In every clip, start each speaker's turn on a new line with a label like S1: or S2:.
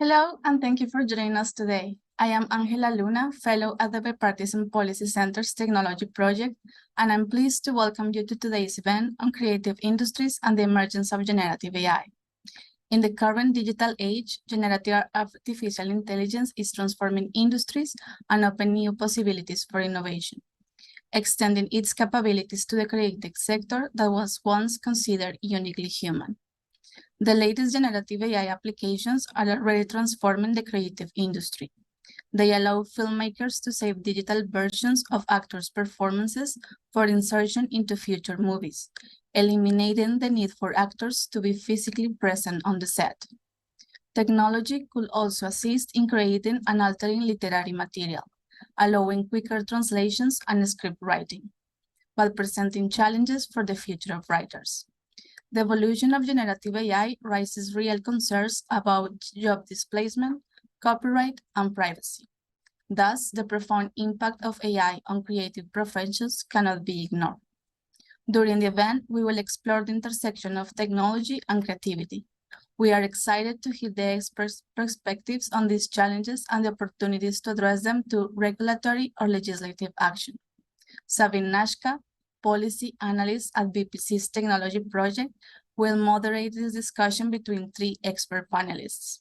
S1: Hello, and thank you for joining us today. I am Angela Luna, Fellow at the Bipartisan Policy Center's Technology Project, and I'm pleased to welcome you to today's event on creative industries and the emergence of generative AI. In the current digital age, generative artificial intelligence is transforming industries and opening new possibilities for innovation, extending its capabilities to the creative sector that was once considered uniquely human. The latest generative AI applications are already transforming the creative industry. They allow filmmakers to save digital versions of actors' performances for insertion into future movies, eliminating the need for actors to be physically present on the set. Technology could also assist in creating and altering literary material, allowing quicker translations and script writing, while presenting challenges for the future of writers. The evolution of generative AI raises real concerns about job displacement, copyright, and privacy. Thus, the profound impact of AI on creative professions cannot be ignored. During the event, we will explore the intersection of technology and creativity. We are excited to hear the experts' perspectives on these challenges and the opportunities to address them through regulatory or legislative action. Sabine Nashka, policy analyst at BPC's Technology Project, will moderate this discussion between three expert panelists.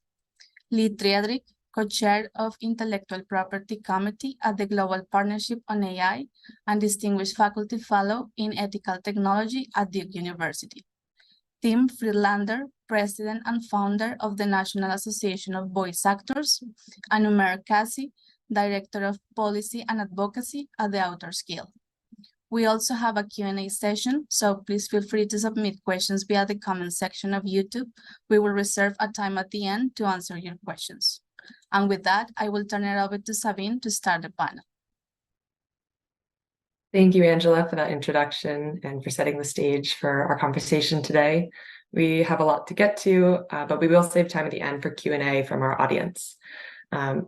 S1: Lee Triadric, co-chair of Intellectual Property Committee at the Global Partnership on AI and Distinguished Faculty Fellow in Ethical Technology at Duke University. Tim Friedlander, president and founder of the National Association of Voice Actors, and Umer Kasi, director of policy and advocacy at the Authors Guild. We also have a Q&A session, so please feel free to submit questions via the comment section of YouTube. We will reserve a time at the end to answer your questions. And with that, I will turn it over to Sabine to start the panel.
S2: Thank you, Angela, for that introduction and for setting the stage for our conversation today. We have a lot to get to, but we will save time at the end for Q&A from our audience.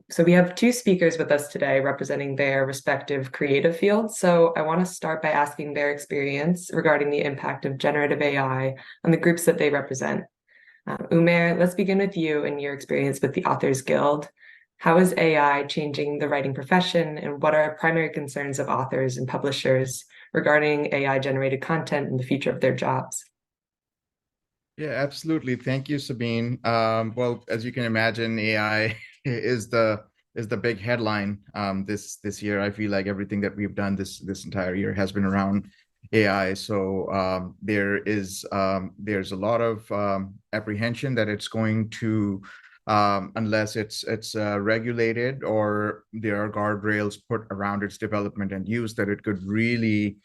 S2: So we have two speakers with us today representing their respective creative fields. So I want to start by asking their experience regarding the impact of generative AI on the groups that they represent. Umer, let's begin with you and your experience with the Authors Guild. How is AI changing the writing profession, and what are primary concerns of authors and publishers regarding AI-generated content and the future of their jobs?
S3: Yeah, absolutely. Thank you, Sabine. Well, as you can imagine, AI is the big headline this year. I feel like everything that we've done this entire year has been around AI. So there's a lot of apprehension that it's going to, unless it's regulated or there are guardrails put around its development and use, that it could really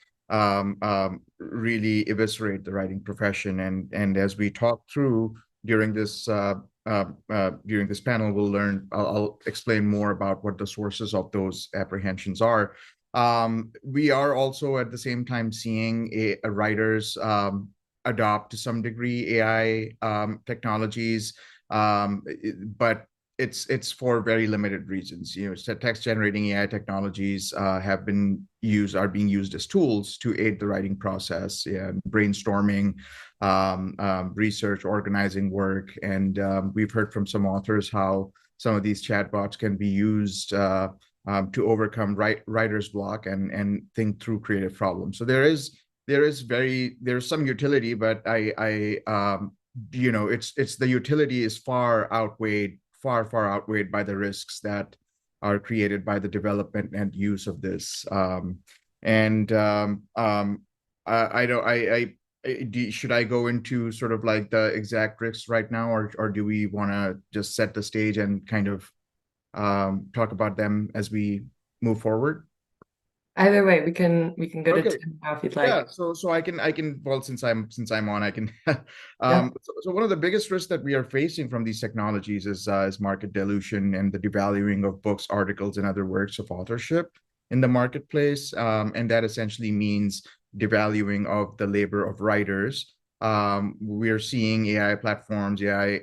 S3: eviscerate the writing profession. And as we talk through during this panel, we'll learn. I'll explain more about what the sources of those apprehensions are. We are also at the same time seeing writers adopt to some degree AI technologies, but it's for very limited reasons. You know, text generating AI technologies are being used as tools to aid the writing process, brainstorming, research, organizing work. And we've heard from some authors how some of these chatbots can be used to overcome writer's block and think through creative problems. So there's some utility, but it's the utility is far outweighed by the risks that are created by the development and use of this. Should I go into sort of like the exact risks right now, or do we want to just set the stage and kind of talk about them as we move forward?
S2: Either way, we can go to Tim now if you'd like.
S3: Yeah, so I can well, since I'm on, I can. So one of the biggest risks that we are facing from these technologies is market dilution and the devaluing of books, articles, and other works of authorship in the marketplace, and that essentially means devaluing of the labor of writers. We are seeing AI platforms, AI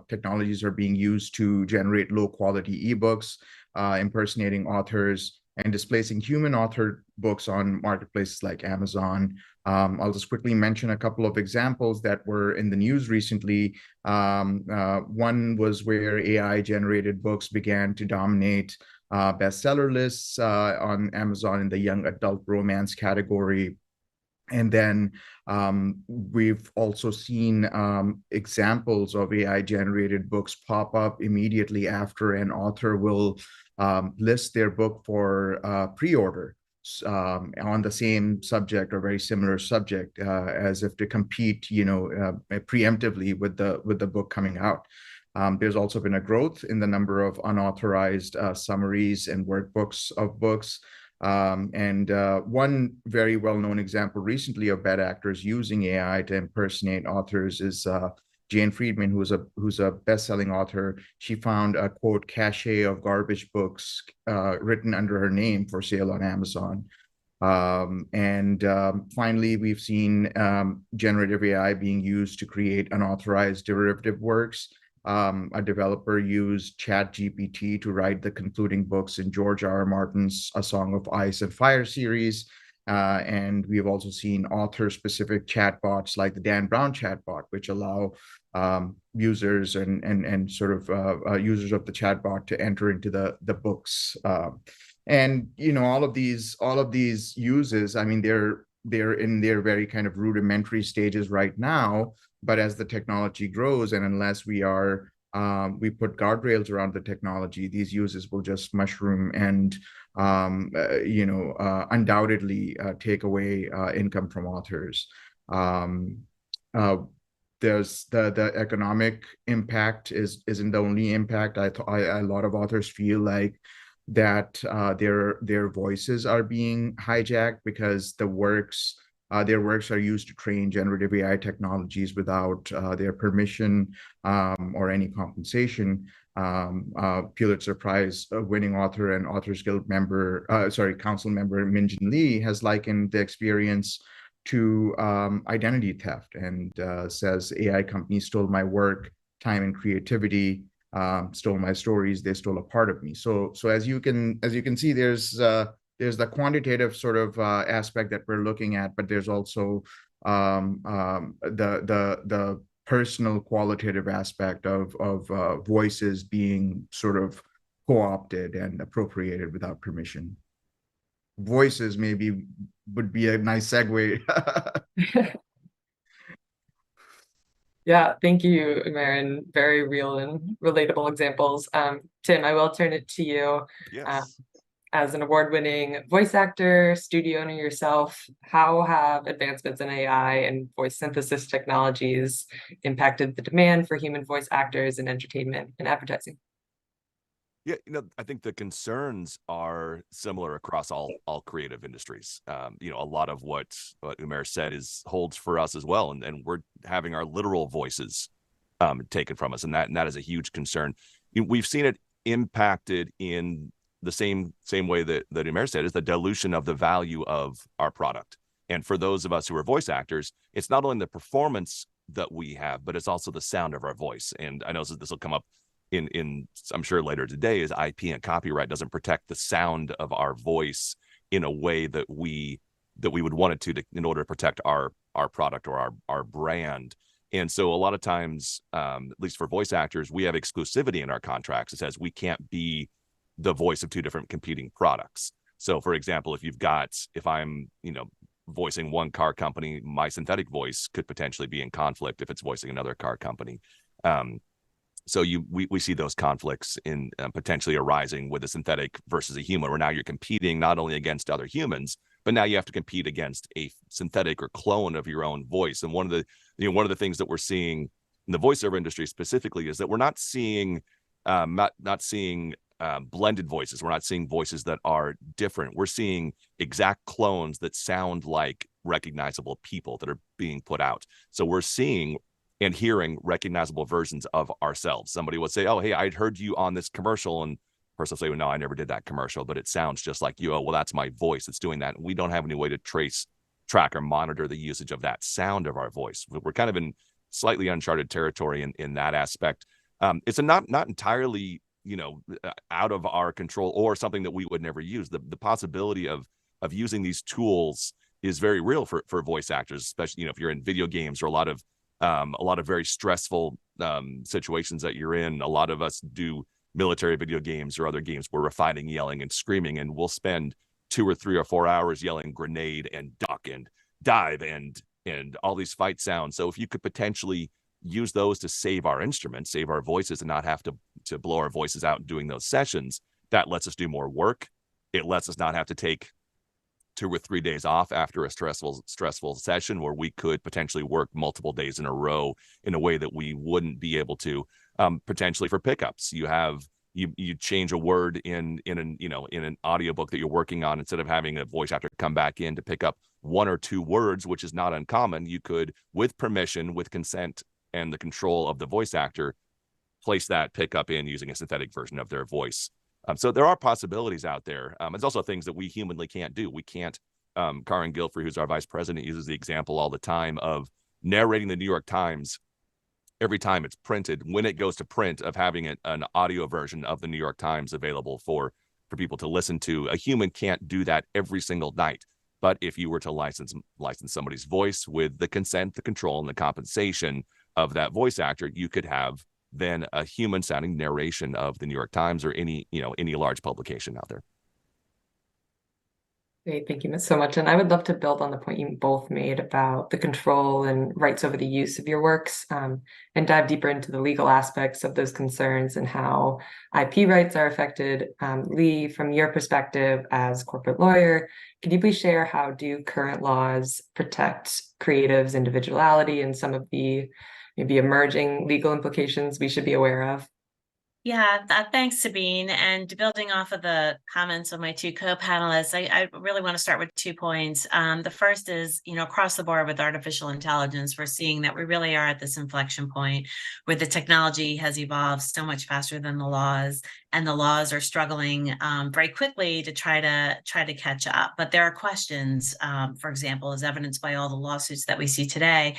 S3: technologies are being used to generate low-quality ebooks, impersonating authors, and displacing human authored books on marketplaces like Amazon, I'll just quickly mention a couple of examples that were in the news recently. One was where AI-generated books began to dominate bestseller lists on Amazon in the young adult romance category. And then we've also seen examples of AI-generated books pop up immediately after an author will list their book for pre-order on the same subject or very similar subject, as if to compete, preemptively with the book coming out. There's also been a growth in the number of unauthorized summaries and workbooks of books. And one very well-known example recently of bad actors using AI to impersonate authors is Jane Friedman, who's a best-selling author. She found a, quote, cache of garbage books written under her name for sale on Amazon. Finally, we've seen generative AI being used to create unauthorized derivative works. A developer used ChatGPT to write the concluding books in George R.R. Martin's A Song of Ice and Fire series. And we've also seen author-specific chatbots like the Dan Brown chatbot, which allow users and sort of users of the chatbot to enter into the books. And all of these uses, I mean, they're in their very kind of rudimentary stages right now. But as the technology grows, and unless we put guardrails around the technology, these uses will just mushroom and undoubtedly take away income from authors. There's the economic impact isn't the only impact. A lot of authors feel like that their voices are being hijacked because their works are used to train generative AI technologies without their permission or any compensation. Pulitzer Prize winning author and Authors Guild council member Minjin Lee has likened the experience to identity theft and says AI companies stole my work, time, and creativity. Stole my stories. They stole a part of me. So as you can see, there's the quantitative sort of aspect that we're looking at, but there's also the personal qualitative aspect of voices being sort of co-opted and appropriated without permission. Voices would be a nice segue.
S2: Yeah, thank you, Marin. Very real and relatable examples. Tim, I will turn it to you.
S4: Yes.
S2: As an award-winning voice actor, studio owner yourself, how have advancements in AI and voice synthesis technologies impacted the demand for human voice actors in entertainment and advertising?
S4: Yeah, I think the concerns are similar across all creative industries. A lot of what Umair said holds for us as well, and we're having our literal voices taken from us, and that is a huge concern. We've seen it impacted in the same way that Umair said, is the dilution of the value of our product. And for those of us who are voice actors, it's not only the performance that we have, but it's also the sound of our voice. And I know this will come up in I'm sure later today, is IP and copyright doesn't protect the sound of our voice in a way that we would want it to in order to protect our product or our brand. And so a lot of times, at least for voice actors, we have exclusivity in our contracts. It says we can't be the voice of two different competing products. So for example, if I'm voicing one car company, my synthetic voice could potentially be in conflict if it's voicing another car company. So we see those conflicts in potentially arising with a synthetic versus a human, where now you're competing not only against other humans, but now you have to compete against a synthetic or clone of your own voice. And one of the things that we're seeing in the voiceover industry specifically is that we're not seeing blended voices. We're not seeing voices that are different. We're seeing exact clones that sound like recognizable people that are being put out. So we're seeing and hearing recognizable versions of ourselves. Somebody would say, "Oh, hey, I'd heard you on this commercial," and the person will say, "Well, no, I never did that commercial, but it sounds just like you." "Oh, well, that's my voice that's doing that." And we don't have any way to track or monitor the usage of that sound of our voice. We're kind of in slightly uncharted territory in that aspect. It's not entirely out of our control or something that we would never use. The possibility of using these tools very real for voice actors, especially if you're in video games or a lot of very stressful situations that you're in. A lot of us do military video games or other games where we're fighting, yelling, and screaming, and we'll spend 2 or 3 or 4 hours yelling grenade and duck and dive and all these fight sounds. So if you could potentially use those to save our instruments, save our voices, and not have to blow our voices out doing those sessions, that lets us do more work. It lets us not have to take 2 or 3 days off after a stressful session, where we could potentially work multiple days in a row in a way that we wouldn't be able to potentially for pickups. You change a word in an audiobook that you're working on. Instead of having a voice actor come back in to pick up 1 or 2 words, which is not uncommon, you could, with permission, with consent and the control of the voice actor, place that pickup in using a synthetic version of their voice. So there are possibilities out there. There's also things that we humanly can't do. We can't, Karin Guilford, who's our vice president, uses the example all the time of narrating the New York Times every time it's printed, when it goes to print, of having an audio version of the New York Times available for people to listen to. A human can't do that every single night. But if you were to license somebody's voice with the consent, the control, and the compensation of that voice actor, you could have then a human sounding narration of the New York Times or any large publication out there.
S2: Great, thank you so much. And I would love to build on the point you both made about the control and rights over the use of your works, and dive deeper into the legal aspects of those concerns and how IP rights are affected. Lee, from your perspective as corporate lawyer, could you please share how do current laws protect creatives' individuality and some of the maybe emerging legal implications we should be aware of?
S5: Yeah, thanks, Sabine. And building off of the comments of my 2 co-panelists, I really want to start with 2 points. The first is, across the board with artificial intelligence, we're seeing that we really are at this inflection point where the technology has evolved so much faster than the laws, and the laws are struggling very quickly to try to catch up. But there are questions, for example, as evidenced by all the lawsuits that we see today,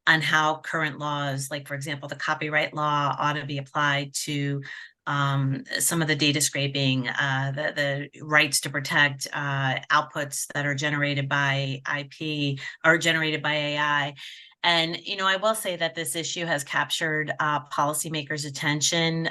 S5: on how current laws, like, for example, the copyright law, ought to be applied to some of the data scraping, the rights to protect outputs that are generated by IP or generated by AI. And, I will say that this issue has captured policymakers' attention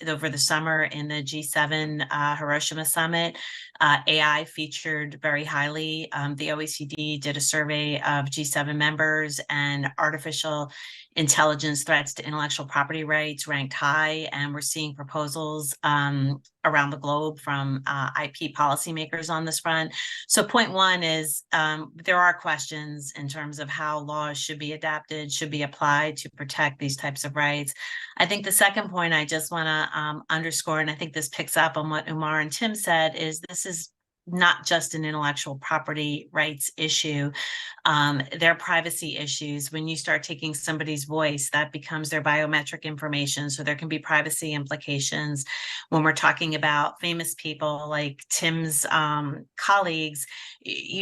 S5: over the summer in the G7 Hiroshima summit. AI featured very highly. The OECD did a survey of G7 members, and artificial intelligence threats to intellectual property rights ranked high. And we're seeing proposals around the globe from IP policymakers on this front. So point 1 is there are questions in terms of how laws should be adapted, should be applied to protect these types of rights. I think the second point I just want to underscore, and I think this picks up on what Umar and Tim said, is this is not just an intellectual property rights issue. There are privacy issues. When you start taking somebody's voice, that becomes their biometric information. So there can be privacy implications. When we're talking about famous people like Tim's colleagues,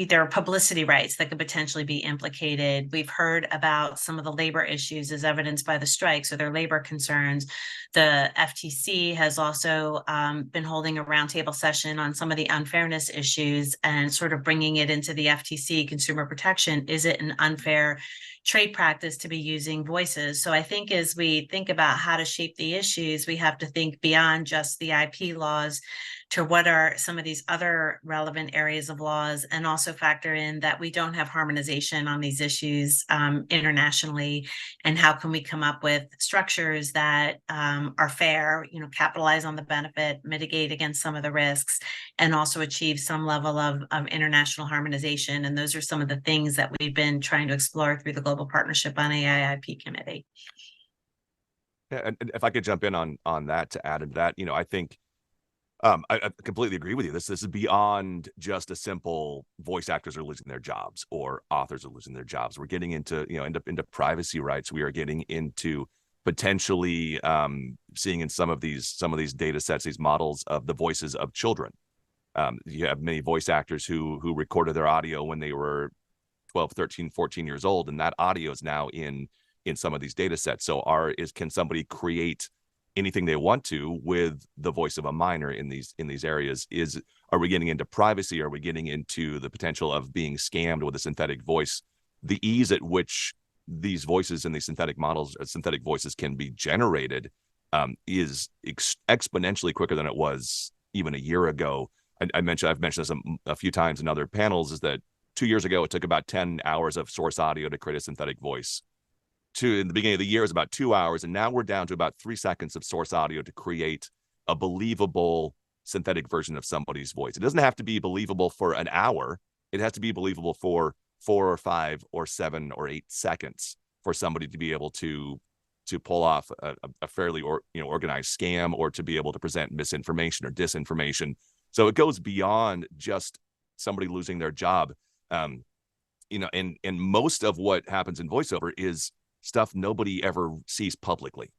S5: there are publicity rights that could potentially be implicated. We've heard about some of the labor issues as evidenced by the strikes or their labor concerns. The FTC has also been holding a roundtable session on some of the unfairness issues and sort of bringing it into the FTC consumer protection. Is it an unfair trade practice to be using voices? So I think as we think about how to shape the issues, we have to think beyond just the IP laws to what are some of these other relevant areas of laws, and also factor in that we don't have harmonization on these issues internationally, and how can we come up with structures that are fair, capitalize on the benefit, mitigate against some of the risks, and also achieve some level of international harmonization. And those are some of the things that we've been trying to explore through the Global Partnership on AI IP Committee.
S4: Yeah, and if I could jump in on that to add to that, I think I completely agree with you. This is beyond just a simple voice actors are losing their jobs or authors are losing their jobs. We're getting into into privacy rights. We are getting into potentially seeing in some of these data sets, these models of the voices of children. You have many voice actors who recorded their audio when they were 12, 13, 14 years old, and that audio is now in some of these data sets. So can somebody create anything they want to with the voice of a minor in these areas. Are we getting into privacy? Are we getting into the potential of being scammed with a synthetic voice? The ease at which these voices and these synthetic models, synthetic voices can be generated is exponentially quicker than it was even a year ago. I've mentioned this a few times in other panels, is that 2 years ago, it took about 10 hours of source audio to create a synthetic voice. In the beginning of the year, it was about 2 hours, and now we're down to about 3 seconds of source audio to create a believable synthetic version of somebody's voice. It doesn't have to be believable for an hour. It has to be believable for 4 or 5 or 7 or 8 seconds for somebody to be able to pull off a fairly organized scam, or to be able to present misinformation or disinformation. So it goes beyond just somebody losing their job. And most of what happens in voiceover is stuff nobody ever sees publicly.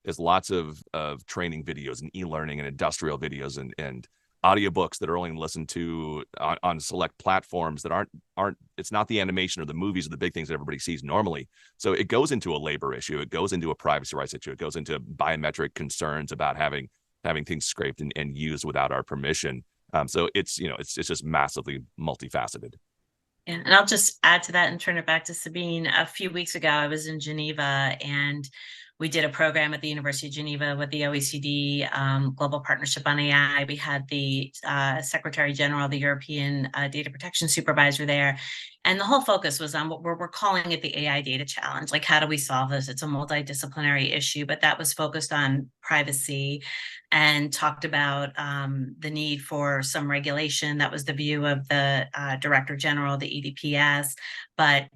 S4: There's lots of training videos and e-learning and industrial videos and audiobooks that are only listened to on select platforms that aren't. It's not the animation or the movies or the big things that everybody sees normally. So it goes into a labor issue. It goes into a privacy rights issue. It goes into biometric concerns about having things scraped and used without our permission. So it's just massively multifaceted.
S5: Yeah, and I'll just add to that and turn it back to Sabine. A few weeks ago, I was in Geneva, and we did a program at the University of Geneva with the OECD Global Partnership on AI. We had the Secretary General of the European Data Protection Supervisor there. And the whole focus was on what we're calling it the AI data challenge. Like, how do we solve this? It's a multidisciplinary issue, but that was focused on privacy and talked about the need for some regulation. That was the view of the Director General, the EDPS, but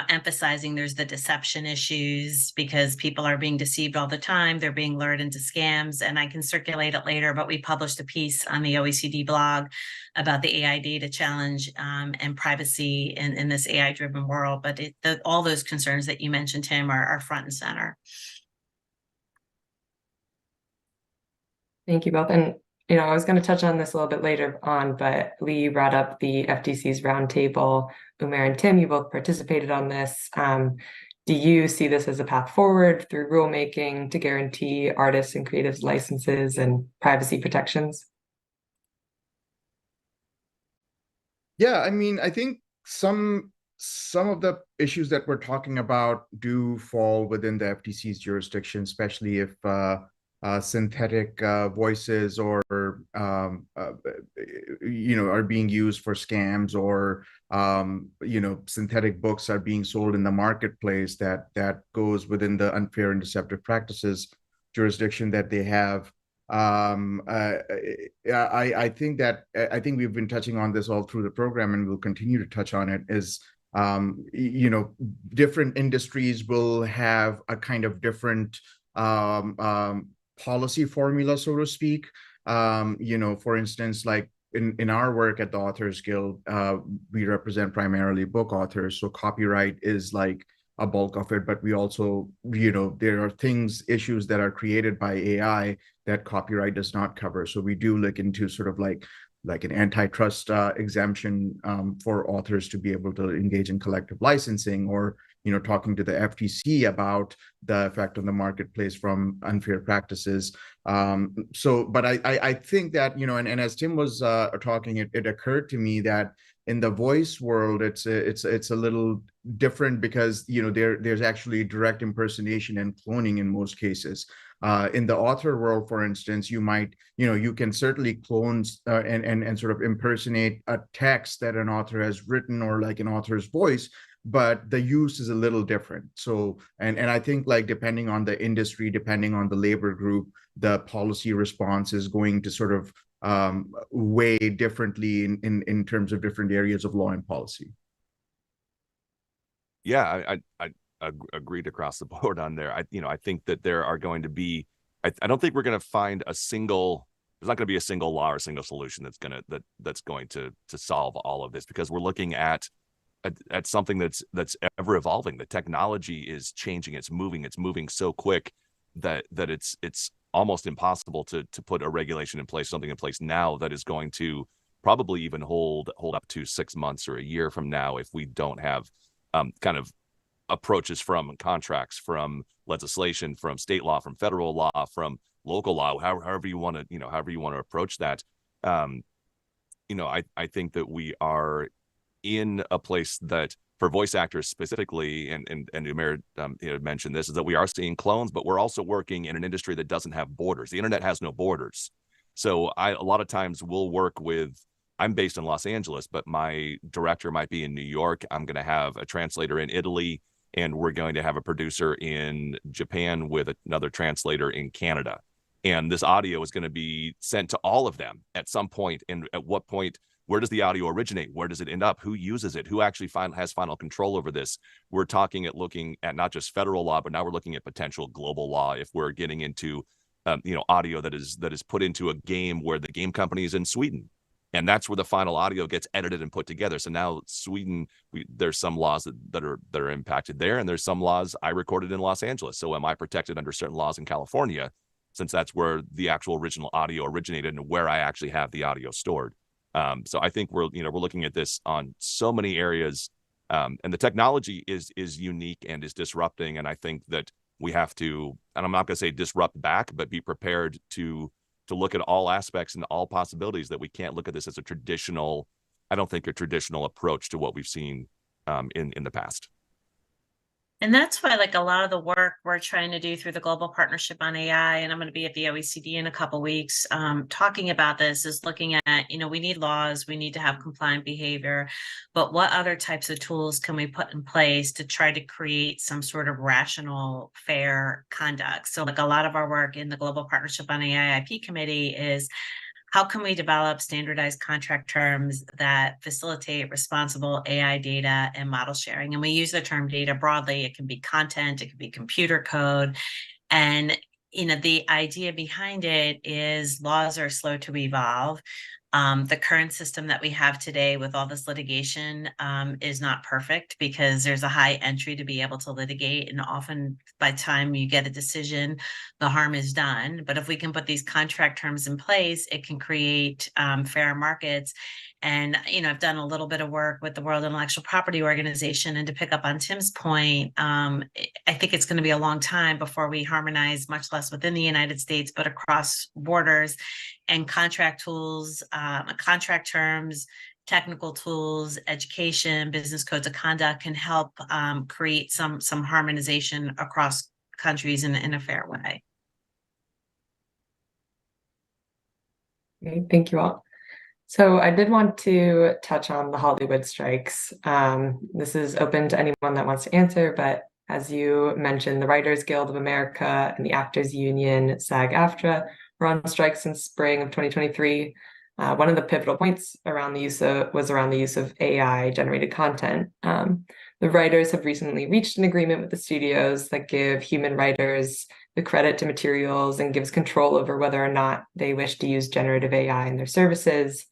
S5: emphasizing there's the deception issues, because people are being deceived all the time. They're being lured into scams, and I can circulate it later, but we published a piece on the OECD blog about the AI data challenge and privacy in this AI-driven world. But all those concerns that you mentioned, Tim, are front and center.
S2: Thank you both. And, I was going to touch on this a little bit later on, but Lee brought up the FTC's roundtable. Umair and Tim, you both participated on this. Do you see this as a path forward through rulemaking to guarantee artists and creatives licenses and privacy protections?
S3: Yeah, I mean, I think some of the issues that we're talking about do fall within the FTC's jurisdiction, especially if synthetic voices or are being used for scams, or synthetic books are being sold in the marketplace. That goes within the unfair and deceptive practices jurisdiction that they have. I think we've been touching on this all through the program, and we'll continue to touch on it. Is different industries will have a kind of different policy formula, so to speak. For instance, like in our work at the Authors Guild, we represent primarily book authors, so copyright is like a bulk of it, but we also, there are issues that are created by AI that copyright does not cover. So we do look into sort of like an antitrust exemption for authors to be able to engage in collective licensing, or talking to the FTC about the effect on the marketplace from unfair practices. But I think that, and as Tim was talking, it occurred to me that in the voice world, it's a little different, because there's actually direct impersonation and cloning in most cases. In the author world, for instance, you can certainly clone and sort of impersonate a text that an author has written, or like an author's voice, but the use is a little different. So, and I think, like, depending on the industry, depending on the labor group, the policy response is going to sort of weigh differently in terms of different areas of law and policy.
S4: Yeah, I agreed across the board on there. I think that there are going to be, I don't think we're going to find there's not going to be a single law or a single solution that's going to solve all of this, because we're looking at something that's ever evolving. The technology is changing, it's moving so quick that it's almost impossible to put a regulation in place, something in place now that is going to probably even hold up to 6 months or a year from now, if we don't have kind of approaches from contracts, from legislation, from state law, from federal law, from local law, however you want to, however you want to approach that. I think that we are in a place that for voice actors specifically, and Umair mentioned this, is that we are seeing clones, but we're also working in an industry that doesn't have borders. The internet has no borders. So a lot of times we'll work with, I'm based in Los Angeles, but my director might be in New York. I'm going to have a translator in Italy, and we're going to have a producer in Japan with another translator in Canada. And this audio is going to be sent to all of them at some point. And at what point, where does the audio originate? Where does it end up? Who uses it? Who actually has final control over this? We're looking at not just federal law, but now we're looking at potential global law if we're getting into audio that is put into a game where the game company is in Sweden. And that's where the final audio gets edited and put together. So now Sweden, there's some laws that are impacted there, and there's some laws I recorded in Los Angeles. So am I protected under certain laws in California, since that's where the actual original audio originated and where I actually have the audio stored? So I think we're looking at this on so many areas, and the technology is unique and is disrupting. And I think that we have to, and I'm not going to say disrupt back, but be prepared to look at all aspects and all possibilities, that we can't look at this as a traditional approach to what we've seen in the past.
S5: And that's why, like, a lot of the work we're trying to do through the Global Partnership on AI, and I'm going to be at the OECD in a couple of weeks talking about this, is looking at, we need laws, we need to have compliant behavior, but what other types of tools can we put in place to try to create some sort of rational, fair conduct? So like a lot of our work in the Global Partnership on AI IP committee is, how can we develop standardized contract terms that facilitate responsible AI data and model sharing? And we use the term data broadly. It can be content, it can be computer code. And the idea behind it is laws are slow to evolve. The current system that we have today with all this litigation is not perfect, because there's a high entry to be able to litigate. And often by the time you get a decision, the harm is done. But if we can put these contract terms in place, it can create fair markets. And, I've done a little bit of work with the World Intellectual Property Organization. And to pick up on Tim's point, I think it's going to be a long time before we harmonize, much less within the United States, but across borders. And contract tools, contract terms, technical tools, education, business codes of conduct can help create some harmonization across countries in a fair way.
S2: Okay, thank you all. So I did want to touch on the Hollywood strikes. This is open to anyone that wants to answer, but as you mentioned, the Writers Guild of America and the Actors Union, SAG-AFTRA, were on strike since spring of 2023. One of the pivotal points was around the use of AI-generated content. The writers have recently reached an agreement with the studios that give human writers the credit to materials and gives control over whether or not they wish to use generative AI in their services.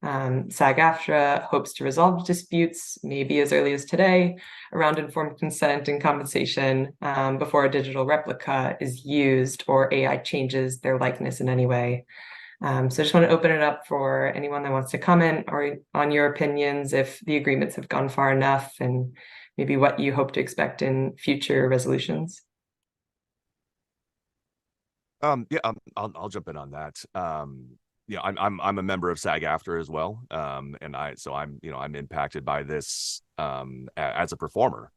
S2: SAG-AFTRA hopes to resolve disputes, maybe as early as today, around informed consent and compensation before a digital replica is used or AI changes their likeness in any way. So I just want to open it up for anyone that wants to comment or on your opinions, if the agreements have gone far enough, and maybe what you hope to expect in future resolutions.
S4: I'll jump in on that. I'm a member of SAG-AFTRA as well, and I'm impacted by this as a performer.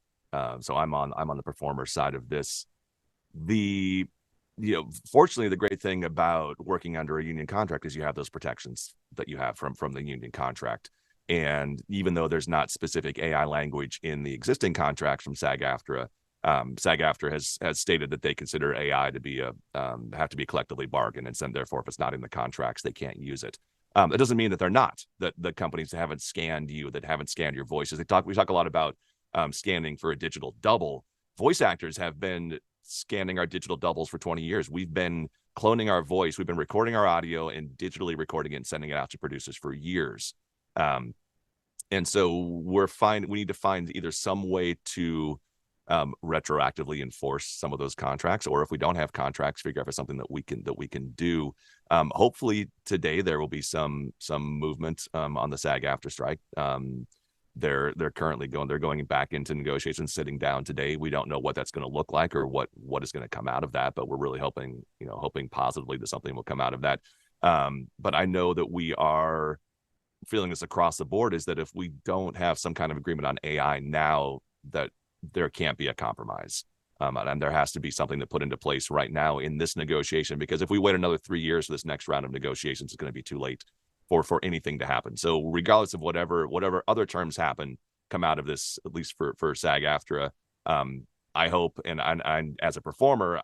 S4: So I'm on the performer side of this. Fortunately, the great thing about working under a union contract is you have those protections that you have from the union contract. And even though there's not specific AI language in the existing contracts from SAG-AFTRA, SAG-AFTRA has stated that they consider AI to be have to be collectively bargained, and therefore, if it's not in the contracts, they can't use it. It doesn't mean that they're not, that the companies that haven't scanned your voices. We talk a lot about scanning for a digital double. Voice actors have been scanning our digital doubles for 20 years. We've been cloning our voice. We've been recording our audio and digitally recording it and sending it out to producers for years. And so we need to find either some way to retroactively enforce some of those contracts, or if we don't have contracts, figure out for something that we can do. Hopefully today there will be some movement on the SAG-AFTRA strike. they're currently going back into negotiations, sitting down today. We don't know what that's going to look like or what is going to come out of that, but we're really hoping positively that something will come out of that. But I know that we are feeling this across the board, is that if we don't have some kind of agreement on AI now, that there can't be a compromise. And there has to be something to put into place right now in this negotiation, because if we wait another 3 years for this next round of negotiations, it's going to be too late for anything to happen. So regardless of whatever other terms come out of this, at least for SAG-AFTRA, I hope, and as a performer,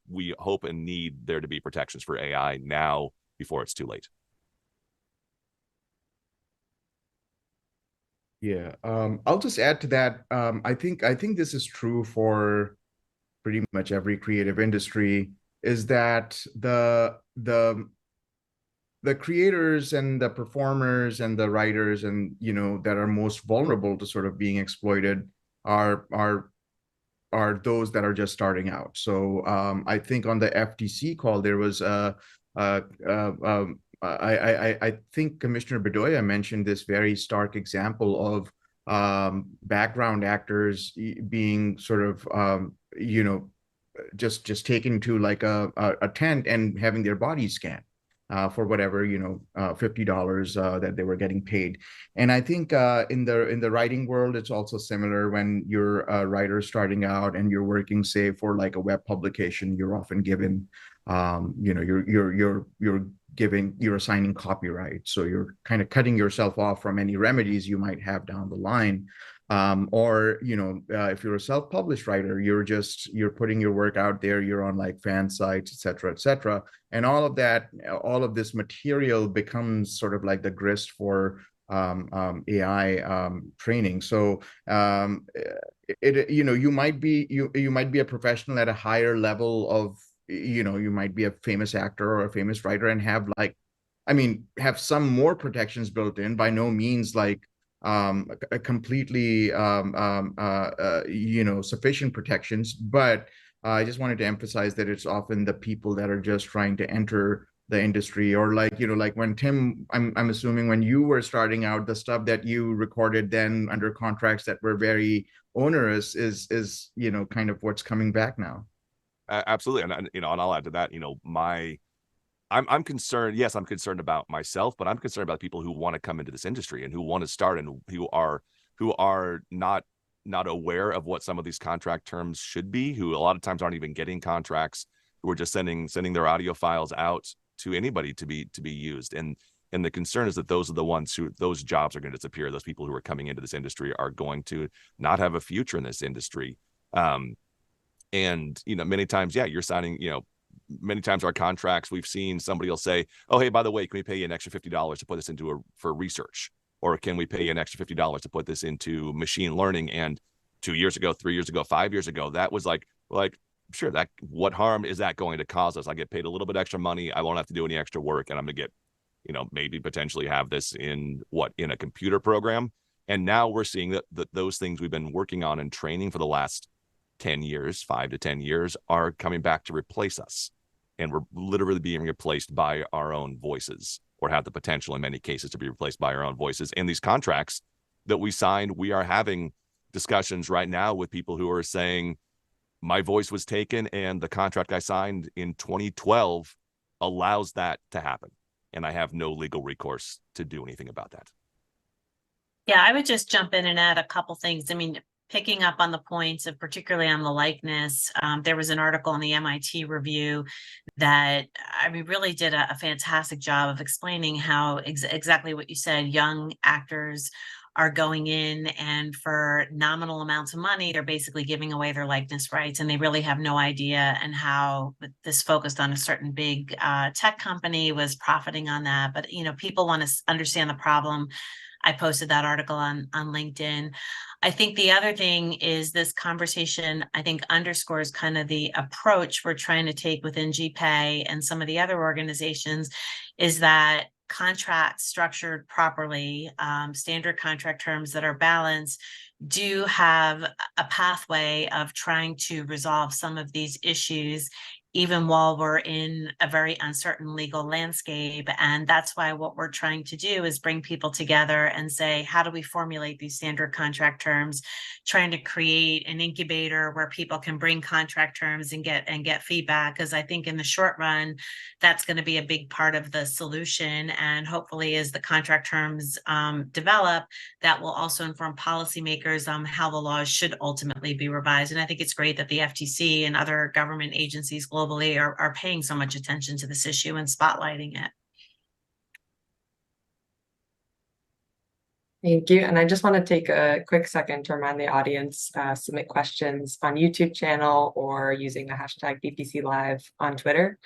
S4: we hope and need there to be protections for AI now before it's too late.
S3: Yeah, I'll just add to that. I think this is true for pretty much every creative industry, is that the creators and the performers and the writers and that are most vulnerable to sort of being exploited are those that are just starting out. So I think on the FTC call there was I think Commissioner Bedoya mentioned this very stark example of background actors being sort of just taken to like a tent and having their bodies scanned for whatever $50 that they were getting paid. And I think in the writing world, it's also similar. When you're a writer starting out and you're working, say, for like a web publication, you're often given you're assigning copyright, so you're kind of cutting yourself off from any remedies you might have down the line. Or if you're a self-published writer, you're putting your work out there, you're on like fan sites, et cetera, and all of this material becomes sort of like the grist for AI training. So you might be a professional at a higher level of, you might be a famous actor or a famous writer and have some more protections built in. By no means like a completely sufficient protections, but I just wanted to emphasize that it's often the people that are just trying to enter the industry, or like when Tim, I'm assuming when you were starting out, the stuff that you recorded then under contracts that were very onerous is kind of what's coming back now.
S4: Absolutely. And I'll add to that, I'm concerned. Yes, I'm concerned about myself, but I'm concerned about people who want to come into this industry and who want to start and who are not aware of what some of these contract terms should be, who a lot of times aren't even getting contracts, who are just sending their audio files out to anybody to be used. And the concern is that those are the ones those jobs are going to disappear. Those people who are coming into this industry are going to not have a future in this industry. And many times, you're signing, many times our contracts, we've seen somebody will say, oh, hey, by the way, can we pay you an extra $50 to put this for research? Or can we pay you an extra $50 to put this into machine learning? And 2 years ago, 3 years ago, 5 years ago, that was like, sure, what harm is that going to cause us? I get paid a little bit extra money. I won't have to do any extra work. And I'm going to get, maybe potentially have this in a computer program. And now we're seeing that those things we've been working on and training for the last 10 years, 5 to 10 years, are coming back to replace us. And we're literally being replaced by our own voices, or have the potential in many cases to be replaced by our own voices. And these contracts that we signed, we are having discussions right now with people who are saying, my voice was taken and the contract I signed in 2012 allows that to happen. And I have no legal recourse to do anything about that.
S5: Yeah, I would just jump in and add a couple things. I mean, picking up on the points of particularly on the likeness, there was an article in the MIT Review that really did a fantastic job of explaining how exactly what you said. Young actors are going in, and for nominal amounts of money, they're basically giving away their likeness rights, and they really have no idea, and how this focused on a certain big tech company was profiting on that. But people want to understand the problem. I posted that article on LinkedIn. I think the other thing is this conversation, I think, underscores kind of the approach we're trying to take within GPay and some of the other organizations, is that contracts structured properly, standard contract terms that are balanced, do have a pathway of trying to resolve some of these issues even while we're in a very uncertain legal landscape. And that's why what we're trying to do is bring people together and say, how do we formulate these standard contract terms, trying to create an incubator where people can bring contract terms and get feedback. Because I think in the short run, that's going to be a big part of the solution. And hopefully as the contract terms develop, that will also inform policymakers on how the laws should ultimately be revised. And I think it's great that the FTC and other government agencies globally are paying so much attention to this issue and spotlighting it.
S2: Thank you. And I just want to take a quick second to remind the audience, submit questions on YouTube channel or using the hashtag BPC Live on Twitter.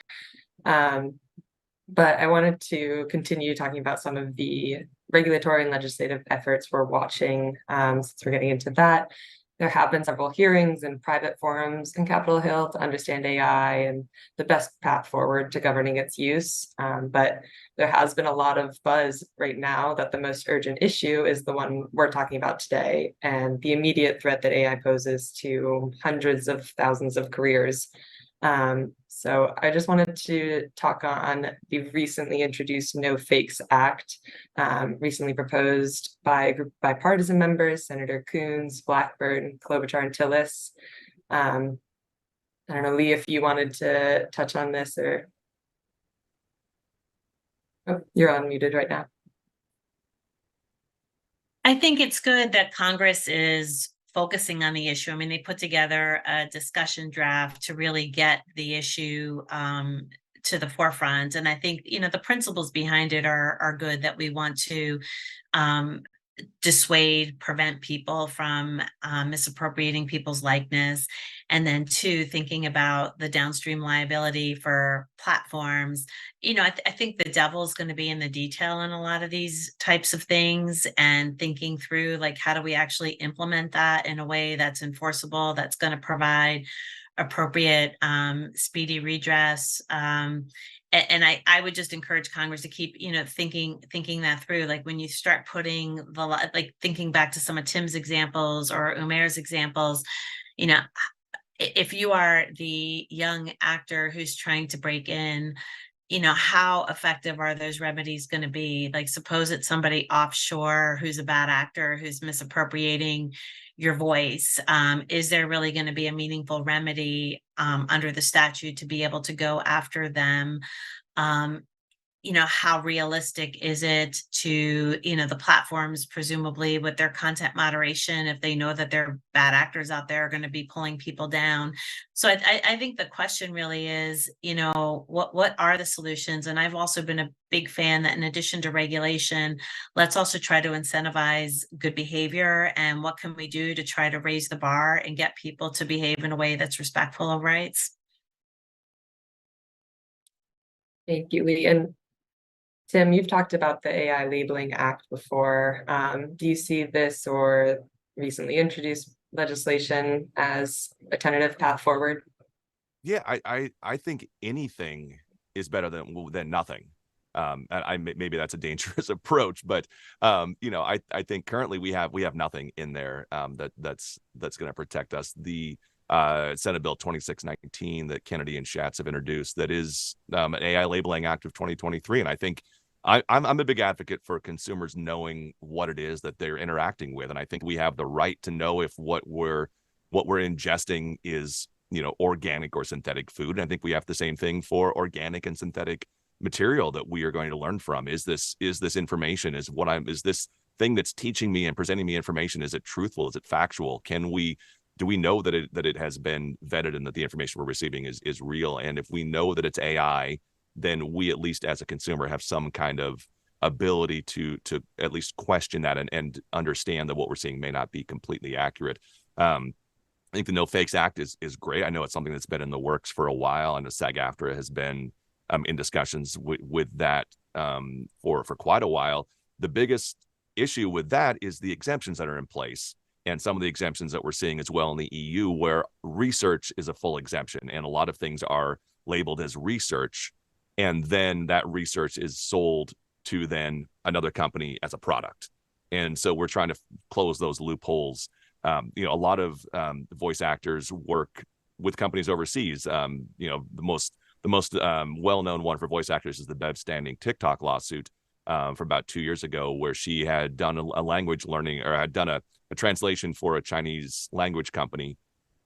S2: But I wanted to continue talking about some of the regulatory and legislative efforts we're watching, since we're getting into that. There have been several hearings and private forums in Capitol Hill to understand AI and the best path forward to governing its use. But there has been a lot of buzz right now that the most urgent issue is the one we're talking about today, and the immediate threat that AI poses to hundreds of thousands of careers. So I just wanted to talk on the recently introduced No Fakes Act, recently proposed by a group of bipartisan members, Senator Coons, Blackburn, Klobuchar, and Tillis. I don't know, Lee, if you wanted to touch on this or... Oh, you're unmuted right now.
S5: I think it's good that Congress is focusing on the issue. I mean, they put together a discussion draft to really get the issue to the forefront. And I think, the principles behind it are good, that we want to dissuade, prevent people from misappropriating people's likeness. And then two, thinking about the downstream liability for platforms. I think the devil's going to be in the detail in a lot of these types of things, and thinking through, like, how do we actually implement that in a way that's enforceable, that's going to provide appropriate speedy redress. And I would just encourage Congress to keep, thinking that through. Like, when you start putting thinking back to some of Tim's examples or Umair's examples, if you are the young actor who's trying to break in, how effective are those remedies going to be? Like, suppose it's somebody offshore who's a bad actor, who's misappropriating your voice. Is there really going to be a meaningful remedy under the statute to be able to go after them? How realistic is it to, the platforms, presumably with their content moderation, if they know that there are bad actors out there, are going to be pulling people down. So I think the question really is, what are the solutions? And I've also been a big fan that in addition to regulation, let's also try to incentivize good behavior. And what can we do to try to raise the bar and get people to behave in a way that's respectful of rights?
S2: Thank you, Lee. And Tim, you've talked about the AI Labeling Act before. Do you see this or recently introduced legislation as a tentative path forward?
S4: Yeah, I think anything is better than nothing. And maybe that's a dangerous approach, but I think currently we have nothing in there that's going to protect us. The Senate Bill 2619 that Kennedy and Schatz have introduced, that is an AI Labeling Act of 2023, and I think I'm a big advocate for consumers knowing what it is that they're interacting with, and I think we have the right to know if what we're ingesting is organic or synthetic food. And I think we have the same thing for organic and synthetic material that we are going to learn from. Is this information, is this thing that's teaching me and presenting me information, is it truthful? Is it factual? Do we know that it has been vetted and that the information we're receiving is real? And if we know that it's AI, then we, at least as a consumer, have some kind of ability to at least question that and understand that what we're seeing may not be completely accurate. I think the No Fakes Act is great. I know it's something that's been in the works for a while, and the SAG-AFTRA has been in discussions with that for quite a while. The biggest issue with that is the exemptions that are in place, and some of the exemptions that we're seeing as well in the EU, where research is a full exemption, and a lot of things are labeled as research, and then that research is sold to then another company as a product. And so we're trying to close those loopholes. A lot of voice actors work with companies overseas. You know, the most well-known one for voice actors is the Bev Standing TikTok lawsuit from about 2 years ago, where she had done a language learning, or had done a translation for a Chinese language company.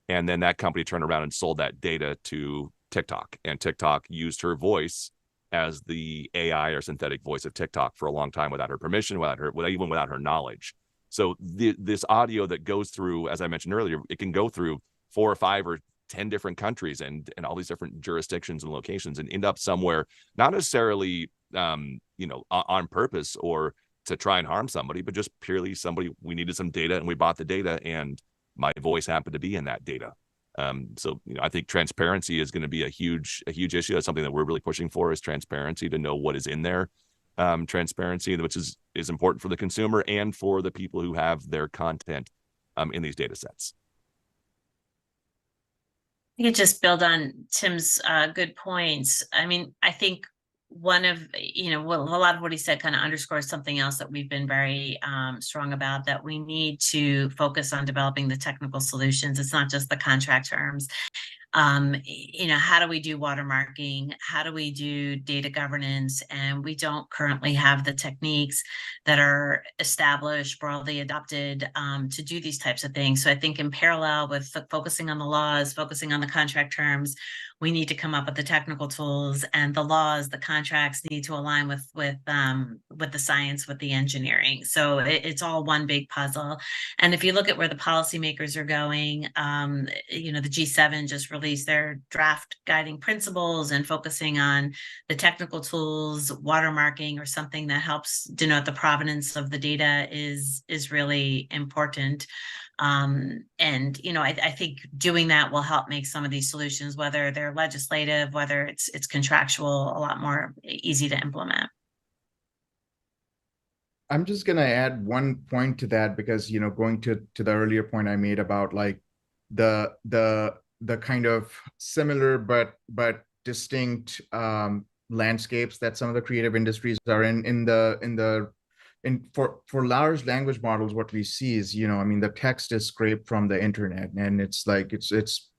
S4: And then that company turned around and sold that data to TikTok, and TikTok used her voice as the AI or synthetic voice of TikTok for a long time without her permission, even without her knowledge. So this audio that goes through, as I mentioned earlier, it can go through 4 or 5 or 10 different countries and all these different jurisdictions and locations, and end up somewhere, not necessarily, you know, on purpose or to try and harm somebody, but just purely we needed some data and we bought the data, and my voice happened to be in that data. So, you know, I think transparency is going to be a huge issue. That's something that we're really pushing for, is transparency, to know what is in there. Transparency, which is important for the consumer and for the people who have their content in these data sets.
S5: I could just build on Tim's good points. I mean, I think one of, you know, a lot of what he said kind of underscores something else that we've been very strong about, that we need to focus on developing the technical solutions. It's not just the contract terms. You know, how do we do watermarking? How do we do data governance? And we don't currently have the techniques that are established, broadly adopted to do these types of things. So I think in parallel with focusing on the laws, focusing on the contract terms, we need to come up with the technical tools, and the laws, the contracts need to align with the science, with the engineering. So it's all one big puzzle. And if you look at where the policymakers are going, you know, the G7 just released their draft guiding principles, and focusing on the technical tools, watermarking, or something that helps denote the provenance of the data is really important. And, you know, I think doing that will help make some of these solutions, whether they're legislative, whether it's contractual, a lot more easy to implement.
S3: I'm just going to add one point to that, because, you know, going to the earlier point I made about like the kind of similar but distinct landscapes that some of the creative industries are for large language models. What we see is, you know, I mean, the text is scraped from the internet, and it's like it's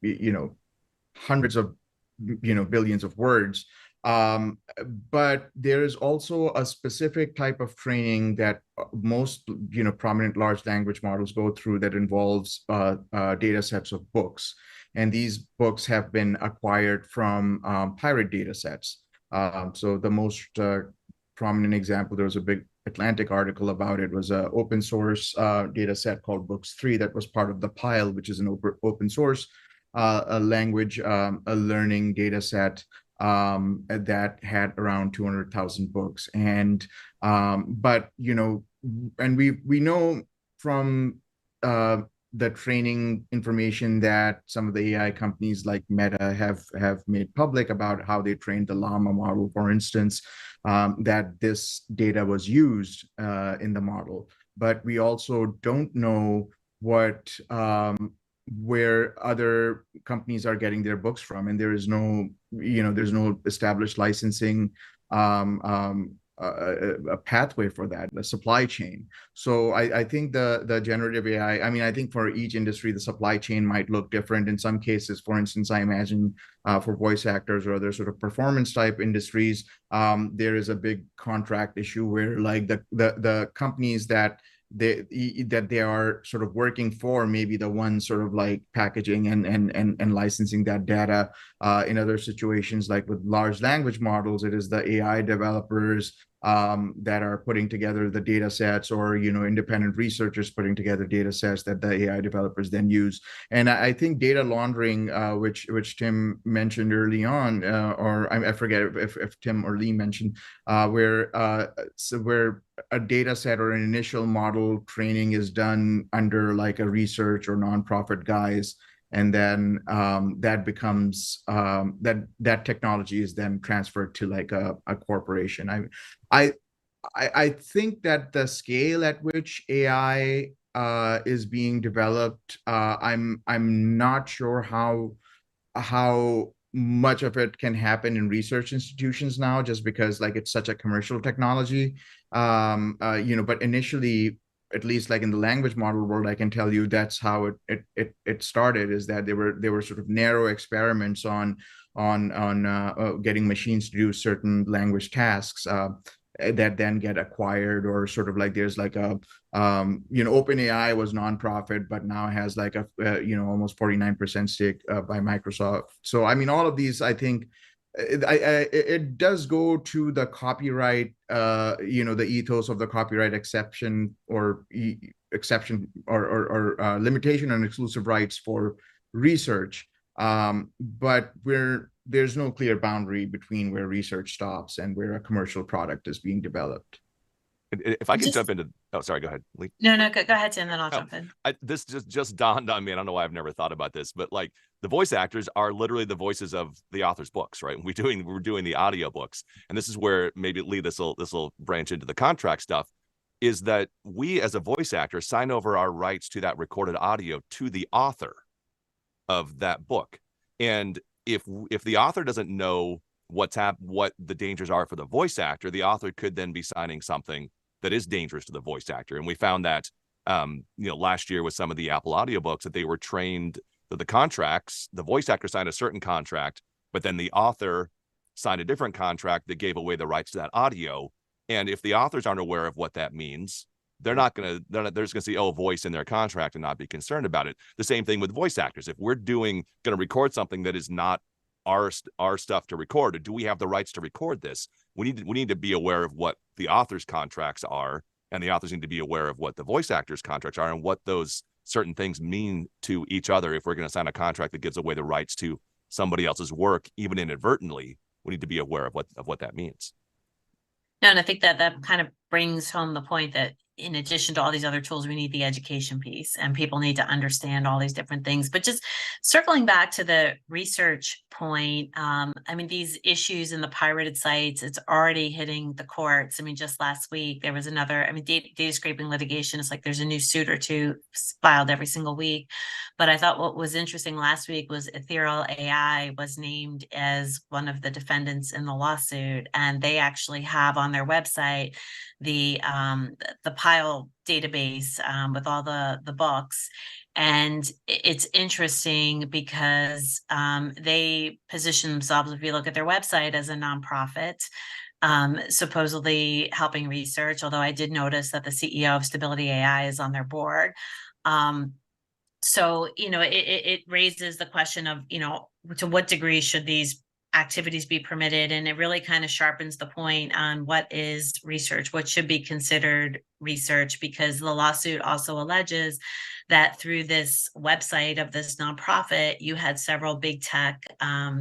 S3: you know, hundreds of, you know, billions of words. But there is also a specific type of training that most, you know, prominent large language models go through, that involves data sets of books. And these books have been acquired from pirate data sets. So the most prominent example, there was a big Atlantic article about it, was an open source data set called Books3 that was part of the Pile, which is an open source a language a learning data set that had around 200,000 books. And but, you know, and we know from the training information that some of the AI companies like Meta have made public about how they trained the Llama model, for instance, that this data was used in the model. But we also don't know what where other companies are getting their books from, and there is no, you know, there's no established licensing a pathway for that, a supply chain. So I think the generative AI, I mean, I think for each industry, the supply chain might look different. In some cases, for instance, I imagine for voice actors or other sort of performance type industries, there is a big contract issue where like the companies that they are sort of working for, maybe the ones sort of like packaging and licensing that data. In other situations, like with large language models, it is the AI developers that are putting together the data sets, or, you know, independent researchers putting together data sets that the AI developers then use. And I think data laundering, which Tim mentioned early on, or I forget if Tim or Lee mentioned, where a data set or an initial model training is done under like a research or nonprofit guise, and then that becomes that technology is then transferred to like a corporation. I think that the scale at which AI is being developed, I'm not sure how much of it can happen in research institutions now, just because like it's such a commercial technology. You know, but initially, at least like in the language model world, I can tell you that's how it started, is that they were sort of narrow experiments on getting machines to do certain language tasks that then get acquired, or sort of like there's like a OpenAI was nonprofit, but now has like a almost 49% stake by Microsoft. So I mean, all of these, I think it does go to the copyright, the ethos of the copyright exception or limitation on exclusive rights for research. But there's no clear boundary between where research stops and where a commercial product is being developed.
S4: If I could jump into, sorry, go ahead, Lee.
S5: No, go ahead, Tim, then I'll jump in.
S4: This just dawned on me. I don't know why I've never thought about this, but like the voice actors are literally the voices of the author's books, right? We're doing the audio books, and this is where maybe Lee, this will branch into the contract stuff. Is that we as a voice actor sign over our rights to that recorded audio to the author of that book, and if the author doesn't know what the dangers are for the voice actor, the author could then be signing something that is dangerous to the voice actor. And we found that, last year with some of the Apple audiobooks, that they were trained that the contracts, the voice actor signed a certain contract, but then the author signed a different contract that gave away the rights to that audio. And if the authors aren't aware of what that means, they're just going to see, voice in their contract and not be concerned about it. The same thing with voice actors. If we're going to record something that is not our stuff to record, or do we have the rights to record this? We need to be aware of what the author's contracts are, and the authors need to be aware of what the voice actor's contracts are, and what those certain things mean to each other. If we're going to sign a contract that gives away the rights to somebody else's work, even inadvertently, we need to be aware of what that means.
S5: No, and I think that kind of brings home the point that in addition to all these other tools, we need the education piece, and people need to understand all these different things. But just circling back to the research point, I mean, these issues in the pirated sites, it's already hitting the courts. I mean, just last week, there was another, data scraping litigation. It's like there's a new suit or two filed every single week. But I thought what was interesting last week was Ethereal AI was named as one of the defendants in the lawsuit, and they actually have on their website the Pile database with all the books. And it's interesting because they position themselves, if you look at their website, as a nonprofit, supposedly helping research, although I did notice that the CEO of Stability AI is on their board. So, it raises the question of, to what degree should these activities be permitted? And it really kind of sharpens the point on what is research, what should be considered research, because the lawsuit also alleges that through this website of this nonprofit, you had several big tech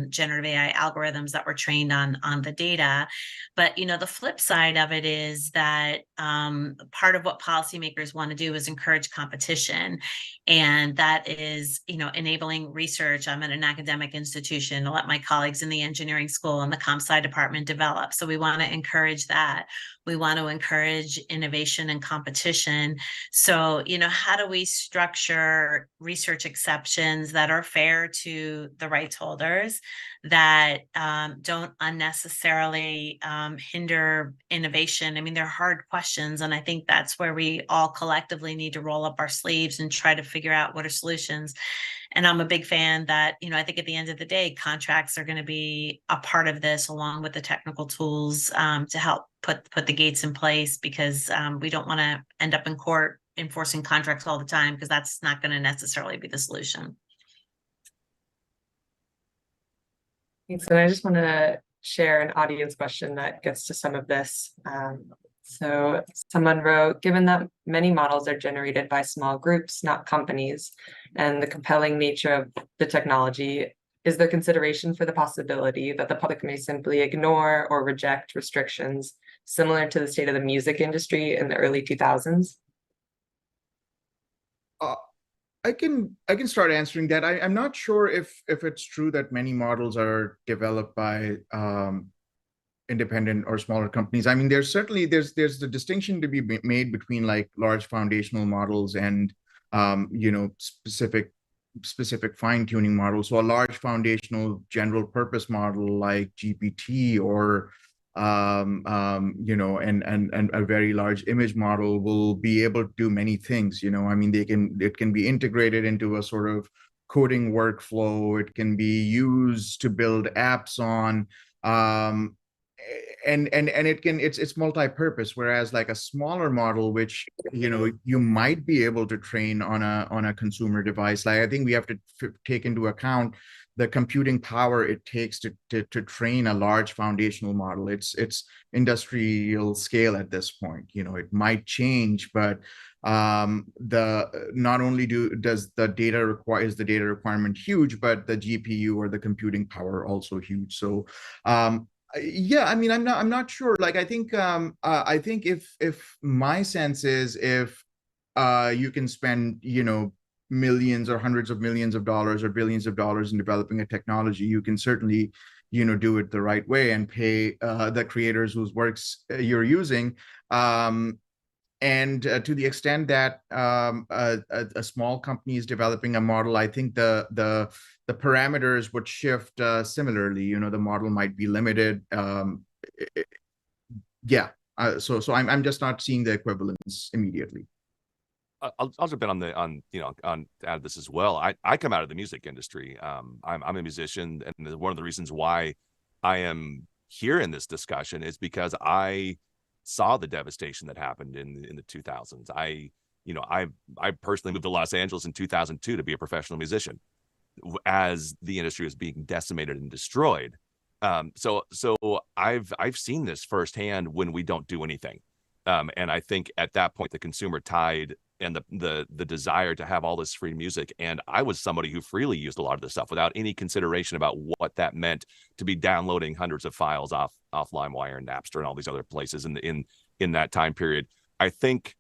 S5: generative AI algorithms that were trained on the data. But, the flip side of it is that part of what policymakers want to do is encourage competition. And that is, enabling research. I'm at an academic institution to let my colleagues in the engineering school and the comp sci department develop. So we want to encourage that. We want to encourage innovation and competition. So, how do we structure research exceptions that are fair to the rights holders, that don't unnecessarily hinder innovation? I mean, they're hard questions. And I think that's where we all collectively need to roll up our sleeves and try to figure out what are solutions. And I'm a big fan that, I think at the end of the day, contracts are going to be a part of this, along with the technical tools to help put the gates in place, because we don't want to end up in court enforcing contracts all the time, because that's not going to necessarily be the solution.
S2: Thanks. And I just want to share an audience question that gets to some of this. So someone wrote, given that many models are generated by small groups, not companies, and the compelling nature of the technology, is there consideration for the possibility that the public may simply ignore or reject restrictions similar to the state of the music industry in the early 2000s?
S3: I can start answering that. I'm not sure if it's true that many models are developed by independent or smaller companies. I mean, there's the distinction to be made between like large foundational models and specific fine-tuning models. So a large foundational general purpose model like GPT or and a very large image model will be able to do many things. I mean, it can be integrated into a sort of coding workflow. It can be used to build apps on, and it's multi-purpose. Whereas like a smaller model, which you might be able to train on a consumer device, like I think we have to take into account the computing power it takes to train a large foundational model. It's industrial scale at this point. It might change, but not only is the data requirement huge, but the GPU or the computing power also huge. So yeah, I mean, I'm not sure. Like, I think if my sense is, if you can spend millions or hundreds of millions of dollars or billions of dollars in developing a technology, you can certainly do it the right way and pay the creators whose works you're using. And to the extent that a small company is developing a model, I think the parameters would shift similarly. The model might be limited. Yeah. So I'm just not seeing the equivalence immediately.
S4: I'll jump in on add this as well. I come out of the music industry. I'm a musician, and one of the reasons why I am here in this discussion is because I saw the devastation that happened in the 2000s. I personally moved to Los Angeles in 2002 to be a professional musician as the industry was being decimated and destroyed. So I've seen this firsthand when we don't do anything. And I think at that point, the consumer tide and the desire to have all this free music. And I was somebody who freely used a lot of this stuff without any consideration about what that meant to be downloading hundreds of files off LimeWire and Napster and all these other places in that time period. I think,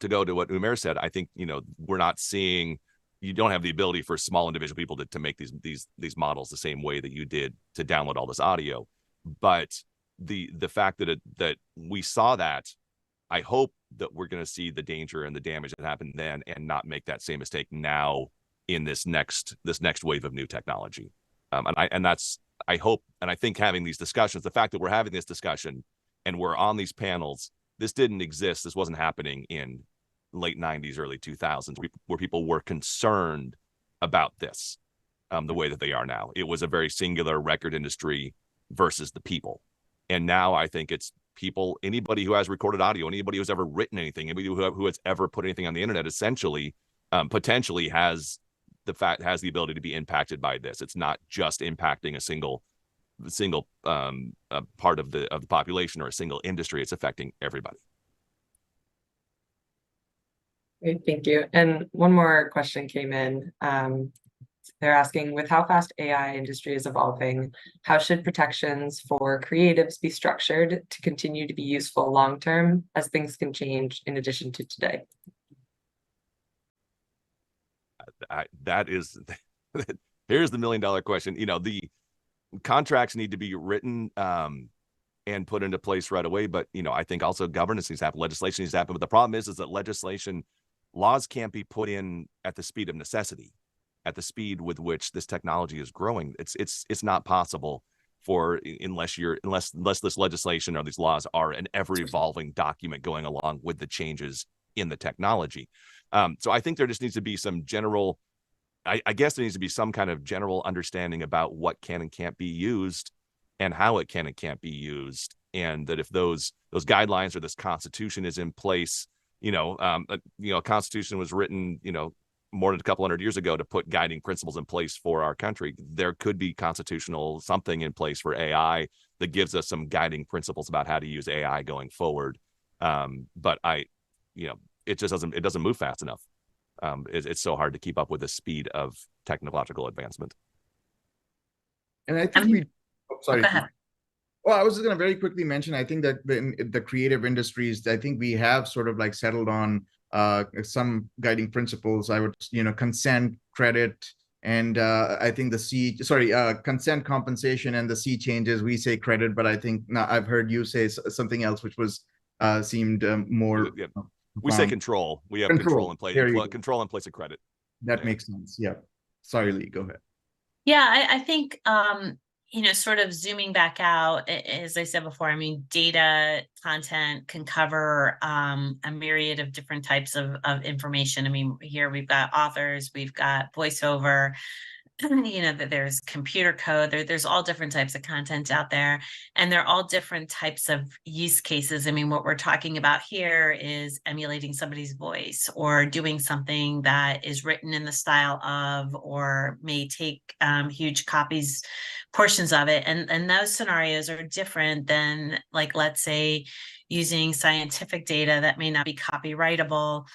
S4: to go to what Umair said, I think, we're not seeing, you don't have the ability for small individual people to make these models the same way that you did to download all this audio. But the fact that we saw that, I hope that we're going to see the danger and the damage that happened then and not make that same mistake now in this next wave of new technology. I hope, and I think having these discussions, the fact that we're having this discussion and we're on these panels, this didn't exist. This wasn't happening in late 90s, early 2000s, where people were concerned about this the way that they are now. It was a very singular record industry versus the people. And now I think it's people, anybody who has recorded audio, anybody who's ever written anything, anybody who has ever put anything on the internet, essentially, potentially has the ability to be impacted by this. It's not just impacting a single part of the population or a single industry. It's affecting everybody.
S2: Great, thank you. And one more question came in. They're asking, with how fast AI industry is evolving, how should protections for creatives be structured to continue to be useful long-term, as things can change in addition to today?
S4: That is, here's the $1 million question. The contracts need to be written and put into place right away. But, I think also governance needs to happen, legislation needs to happen. But the problem is that laws can't be put in at the speed of necessity, at the speed with which this technology is growing. It's not possible unless this legislation or these laws are an ever evolving document going along with the changes in the technology. So I think there just needs to be some general, I guess there needs to be some kind of general understanding about what can and can't be used and how it can and can't be used. And that if those guidelines or this constitution is in place, a constitution was written, more than a couple hundred years ago to put guiding principles in place for our country. There could be constitutional something in place for AI that gives us some guiding principles about how to use AI going forward. But it just doesn't move fast enough. It's so hard to keep up with the speed of technological advancement.
S3: And I think sorry.
S5: Go ahead.
S3: Well, I was just going to very quickly mention, I think that the creative industries, I think we have sort of like settled on some guiding principles. I would, consent, credit, and I think consent, compensation, and the C changes. We say credit, but I think I've heard you say something else, which was seemed more.
S4: Yeah. We say control. We have control in place. Control in place of credit.
S3: That makes sense. Yeah. Sorry, Lee. Go ahead.
S5: Yeah, I think sort of zooming back out, as I said before, I mean, data content can cover a myriad of different types of information. I mean, here we've got authors, we've got voiceover, that there's computer code, there's all different types of content out there, and they're all different types of use cases. I mean, what we're talking about here is emulating somebody's voice or doing something that is written in the style of, or may take huge copies, portions of it. And those scenarios are different than, like, let's say, using scientific data that may not be copyrightable.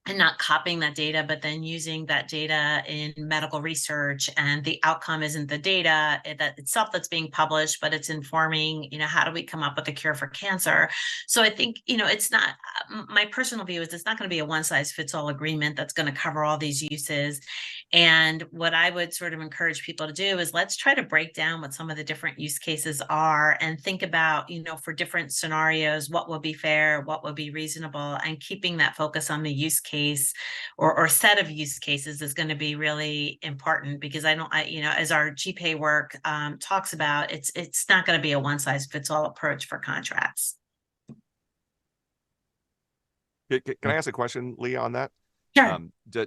S5: And not copying that data, but then using that data in medical research, and the outcome isn't the data that itself that's being published, but it's informing, how do we come up with a cure for cancer? So I think, it's not, my personal view is it's not going to be a one size fits all agreement that's going to cover all these uses. And what I would sort of encourage people to do is let's try to break down what some of the different use cases are, and think about, for different scenarios, what will be fair, what will be reasonable, and keeping that focus on the use case or set of use cases is going to be really important, because as our GPay work talks about, it's not going to be a one size fits all approach for contracts.
S4: Can I ask a question, Lee, on that?
S5: Sure.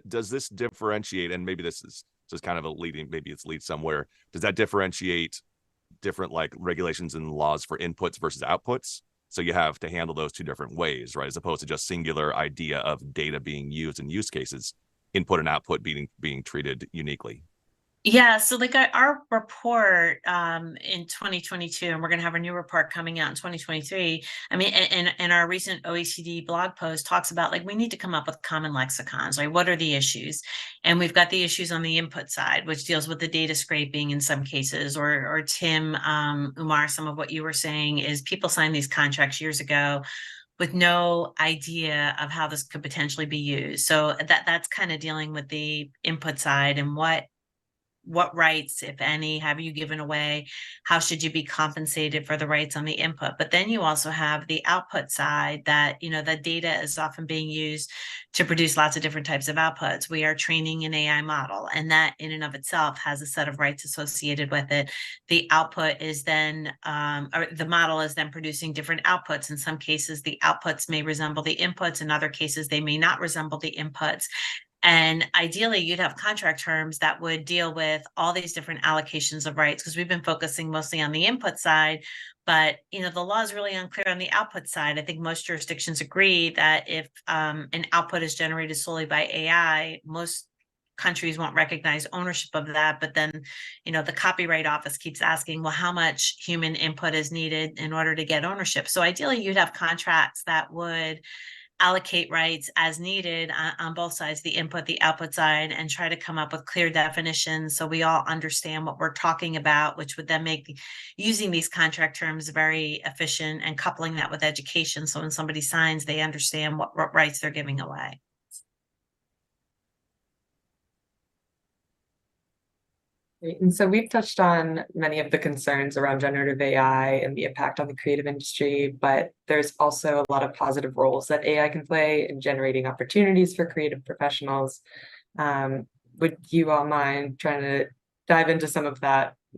S4: Does this differentiate, and maybe this is just kind of a leading, maybe it's lead somewhere, does that differentiate different like regulations and laws for inputs versus outputs? So you have to handle those two different ways, right? As opposed to just singular idea of data being used in use cases, input and output being treated uniquely.
S5: Yeah, so like our report in 2022, and we're going to have a new report coming out in 2023. I mean, and our recent OECD blog post talks about, like, we need to come up with common lexicons, right? What are the issues? And we've got the issues on the input side, which deals with the data scraping in some cases, or Tim, Umar, some of what you were saying is people signed these contracts years ago with no idea of how this could potentially be used. So that's kind of dealing with the input side, and what rights, if any, have you given away? How should you be compensated for the rights on the input? But then you also have the output side that, the data is often being used to produce lots of different types of outputs. We are training an AI model, and that in and of itself has a set of rights associated with it. The output is then, or the model is then producing different outputs. In some cases, the outputs may resemble the inputs. In other cases, they may not resemble the inputs. And ideally, you'd have contract terms that would deal with all these different allocations of rights, because we've been focusing mostly on the input side. But, the law is really unclear on the output side. I think most jurisdictions agree that if an output is generated solely by AI, most countries won't recognize ownership of that. But then, the Copyright Office keeps asking, well, how much human input is needed in order to get ownership? So ideally, you'd have contracts that would allocate rights as needed on both sides, the input, the output side, and try to come up with clear definitions so we all understand what we're talking about, which would then make using these contract terms very efficient, and coupling that with education. So when somebody signs, they understand what rights they're giving away.
S2: Great. And so we've touched on many of the concerns around generative AI and the impact on the creative industry, but there's also a lot of positive roles that AI can play in generating opportunities for creative professionals. Would you all mind trying to dive into some of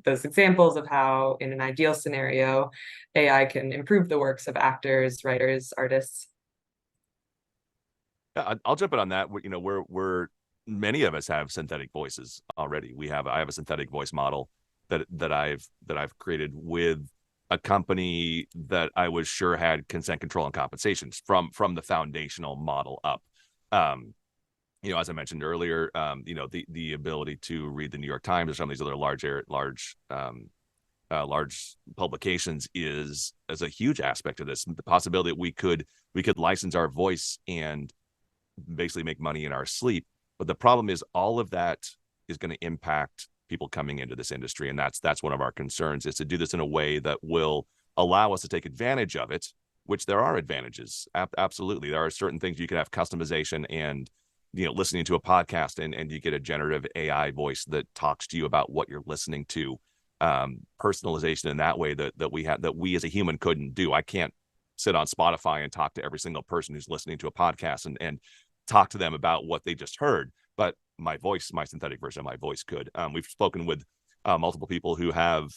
S2: those examples of how, in an ideal scenario, AI can improve the works of actors, writers, artists?
S4: Yeah, I'll jump in on that. We're many of us have synthetic voices already. I have a synthetic voice model that I've created with a company that I was sure had consent control and compensations from the foundational model up. As I mentioned earlier, the ability to read the New York Times or some of these other large publications is a huge aspect of this. The possibility that we could license our voice and basically make money in our sleep. But the problem is all of that is going to impact people coming into this industry. And that's one of our concerns, is to do this in a way that will allow us to take advantage of it, which there are advantages. Absolutely. There are certain things you can have customization and, listening to a podcast and you get a generative AI voice that talks to you about what you're listening to. Personalization in that way that we as a human couldn't do. I can't sit on Spotify and talk to every single person who's listening to a podcast and talk to them about what they just heard, but my synthetic version of my voice could. We've spoken with multiple people who have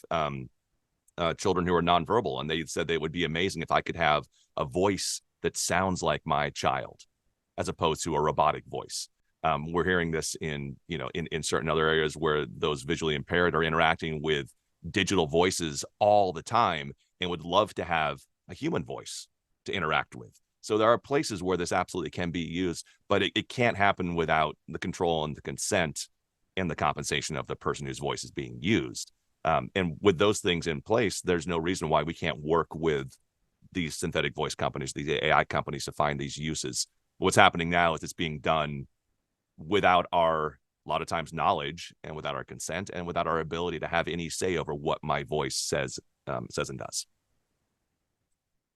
S4: children who are nonverbal, and they said they would be amazing if I could have a voice that sounds like my child, as opposed to a robotic voice. We're hearing this in certain other areas where those visually impaired are interacting with digital voices all the time and would love to have a human voice to interact with. So there are places where this absolutely can be used, but it can't happen without the control and the consent and the compensation of the person whose voice is being used. And with those things in place, there's no reason why we can't work with these synthetic voice companies, these AI companies, to find these uses. What's happening now is it's being done without our, a lot of times, knowledge, and without our consent, and without our ability to have any say over what my voice says and does.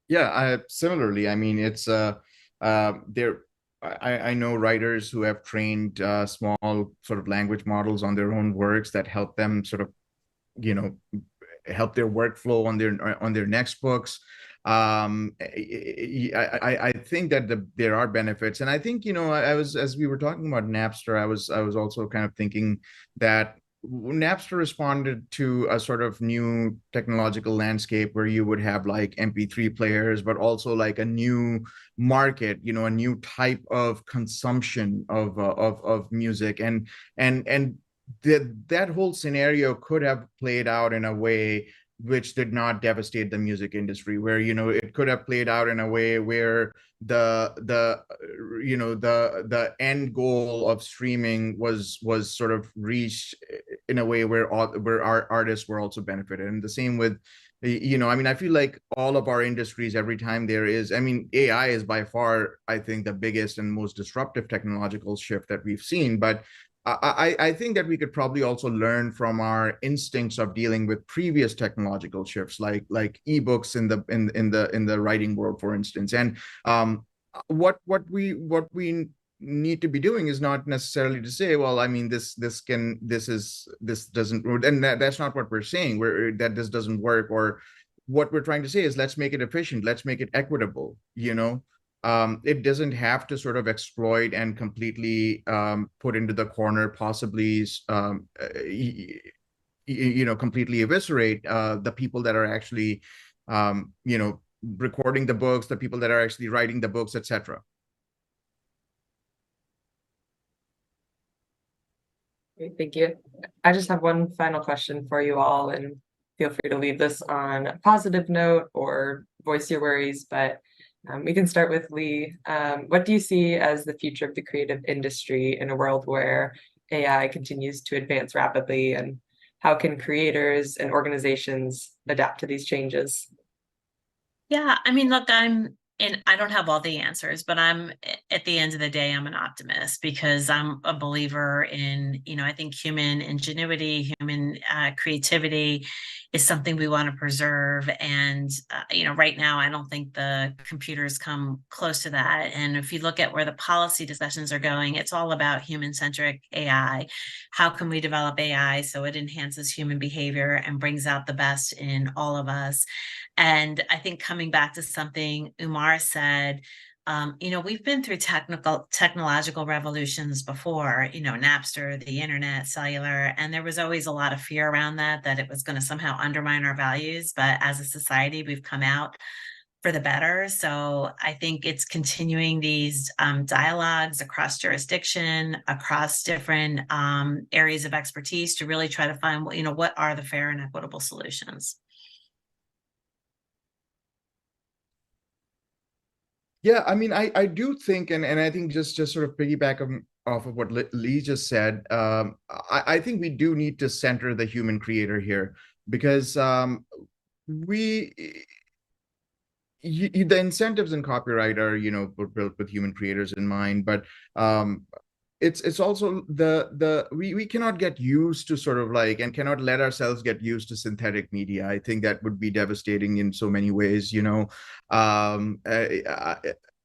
S3: Yeah, similarly, I mean, it's there. I know writers who have trained small sort of language models on their own works that help them sort of, help their workflow on their next books. I think that there are benefits, and I think, I was, as we were talking about Napster, I was also kind of thinking that Napster responded to a sort of new technological landscape where you would have like MP3 players, but also like a new market, a new type of consumption of music, and that whole scenario could have played out in a way which did not devastate the music industry, where it could have played out in a way where the end goal of streaming was sort of reached in a way where our artists were also benefited. And the same with, I mean, I feel like all of our industries, every time there is, I mean, AI is by far, I think, the biggest and most disruptive technological shift that we've seen, but I think that we could probably also learn from our instincts of dealing with previous technological shifts, like ebooks in the writing world, for instance. And what we need to be doing is not necessarily to say, well, I mean, this doesn't, and that's not what we're saying. That this doesn't work, or what we're trying to say is, let's make it efficient, let's make it equitable. It doesn't have to sort of exploit and completely put into the corner, possibly completely eviscerate the people that are actually recording the books, the people that are actually writing the books, etc.
S2: Great, thank you. I just have one final question for you all, and feel free to leave this on a positive note or voice your worries, but we can start with Lee. What do you see as the future of the creative industry in a world where AI continues to advance rapidly, and how can creators and organizations adapt to these changes?
S5: Yeah, I mean, look, I don't have all the answers, but at the end of the day, I'm an optimist, because I'm a believer in, I think human ingenuity, human creativity is something we want to preserve. And, right now, I don't think the computers come close to that. And if you look at where the policy discussions are going, it's all about human-centric AI. How can we develop AI so it enhances human behavior and brings out the best in all of us? And I think, coming back to something Umar said, we've been through technological revolutions before, Napster, the internet, cellular, and there was always a lot of fear around that it was going to somehow undermine our values. But as a society, we've come out for the better. So I think it's continuing these dialogues across jurisdiction, across different areas of expertise, to really try to find, what are the fair and equitable solutions.
S3: Yeah, I mean, I do think, and I think just sort of piggyback off of what Lee just said, I think we do need to center the human creator here, because the incentives in copyright are, built with human creators in mind, but it's also we cannot get used to sort of like, and cannot let ourselves get used to synthetic media. I think that would be devastating in so many ways.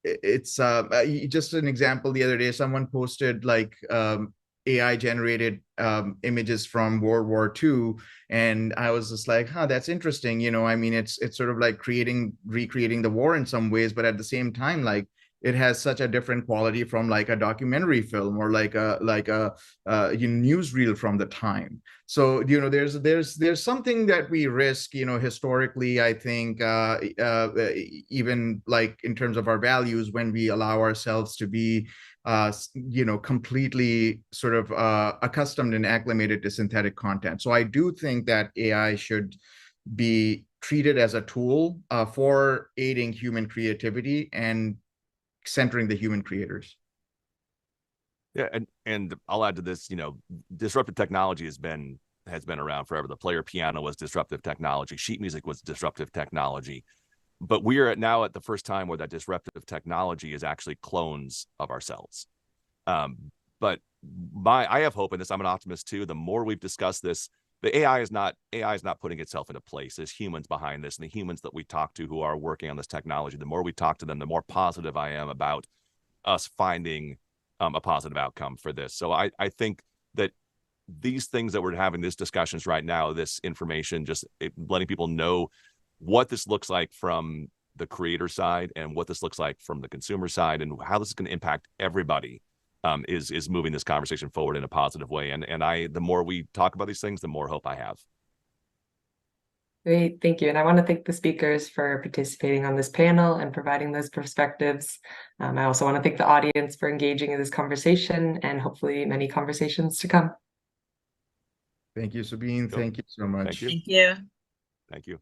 S3: It's just an example. The other day, someone posted like AI generated images from World War II, and I was just like, huh, that's interesting. I mean, it's sort of like recreating the war in some ways, but at the same time, like, it has such a different quality from like a documentary film or like a newsreel from the time. So there's something that we risk, historically, I think, even like in terms of our values, when we allow ourselves to be completely sort of accustomed and acclimated to synthetic content. So I do think that AI should be treated as a tool for aiding human creativity and centering the human creators.
S4: Yeah, and I'll add to this, disruptive technology has been around forever. The player piano was disruptive technology. Sheet music was disruptive technology. But we are now at the first time where that disruptive technology is actually clones of ourselves. But I have hope in this. I'm an optimist too. The more we've discussed this, the AI is not putting itself into place. There's humans behind this, and the humans that we talk to who are working on this technology, the more we talk to them, the more positive I am about us finding a positive outcome for this. So I think that these things that we're having, these discussions right now, this information, just letting people know what this looks like from the creator side and what this looks like from the consumer side and how this is going to impact everybody is moving this conversation forward in a positive way. And the more we talk about these things, the more hope I have.
S2: Great, thank you. And I want to thank the speakers for participating on this panel and providing those perspectives. I also want to thank the audience for engaging in this conversation and hopefully many conversations to come.
S3: Thank you, Sabine. Thank you so much.
S4: Thank you.
S5: Thank you.
S4: Thank you.